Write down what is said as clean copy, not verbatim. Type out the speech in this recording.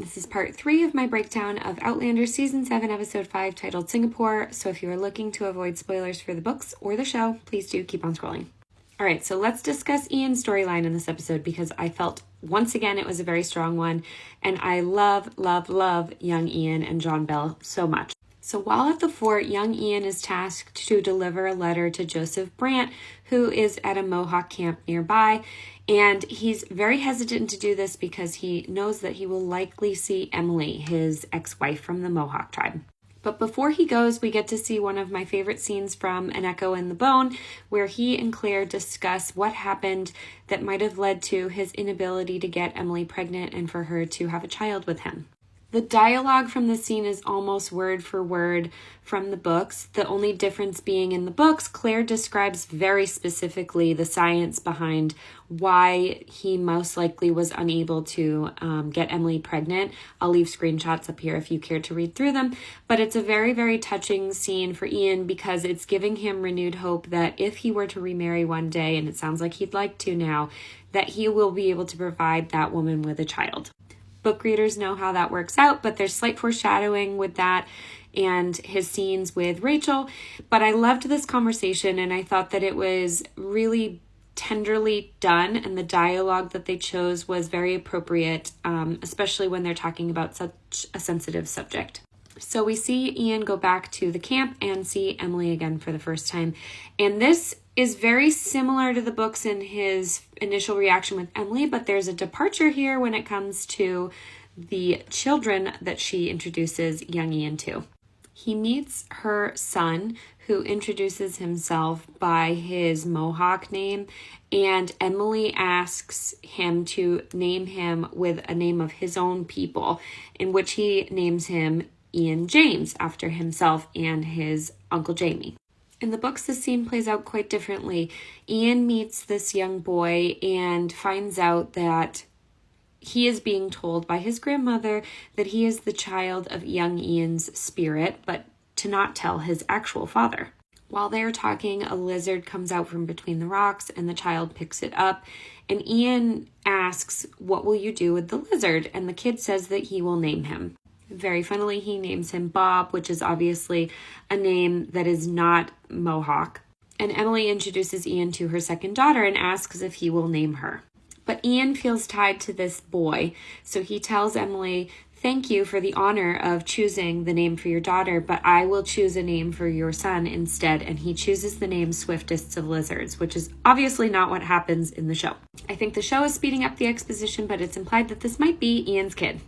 This is part 3 of my breakdown of Outlander Season 7, Episode 5, titled Singapore. So if you are looking to avoid spoilers for the books or the show, please do keep on scrolling. All right, so let's discuss Ian's storyline in this episode because I felt, once again, it was a very strong one. And I love young Ian and John Bell so much. So while at the fort, young Ian is tasked to deliver a letter to Joseph Brant, who is at a Mohawk camp nearby. And he's very hesitant to do this because he knows that he will likely see Emily, his ex-wife from the Mohawk tribe. But before he goes, we get to see one of my favorite scenes from An Echo in the Bone, where he and Claire discuss what happened that might have led to his inability to get Emily pregnant and for her to have a child with him. The dialogue from the scene is almost word for word from the books. The only difference being in the books, Claire describes very specifically the science behind why he most likely was unable to get Emily pregnant. I'll leave screenshots up here if you care to read through them. But it's a very touching scene for Ian because it's giving him renewed hope that if he were to remarry one day, and it sounds like he'd like to now, that he will be able to provide that woman with a child. Book readers know how that works out, but there's slight foreshadowing with that and his scenes with Rachel. But I loved this conversation and I thought that it was really tenderly done and the dialogue that they chose was very appropriate, especially when they're talking about such a sensitive subject. So we see Ian go back to the camp and see Emily again for the first time. And this is very similar to the books in his initial reaction with Emily, but there's a departure here when it comes to the children that she introduces young Ian to. He meets her son, who introduces himself by his Mohawk name, and Emily asks him to name him with a name of his own people, in which he names him Ian James, after himself and his Uncle Jamie. In the books, this scene plays out quite differently. Ian meets this young boy and finds out that he is being told by his grandmother that he is the child of young Ian's spirit, but to not tell his actual father. While they're talking, a lizard comes out from between the rocks and the child picks it up. And Ian asks, "What will you do with the lizard?" And the kid says that he will name him. Very funnily, he names him Bob, which is obviously a name that is not Mohawk. And Emily introduces Ian to her second daughter and asks if he will name her. But Ian feels tied to this boy, so he tells Emily, "Thank you for the honor of choosing the name for your daughter, but I will choose a name for your son instead." And he chooses the name Swiftest of Lizards, which is obviously not what happens in the show. I think the show is speeding up the exposition, but it's implied that this might be Ian's kid.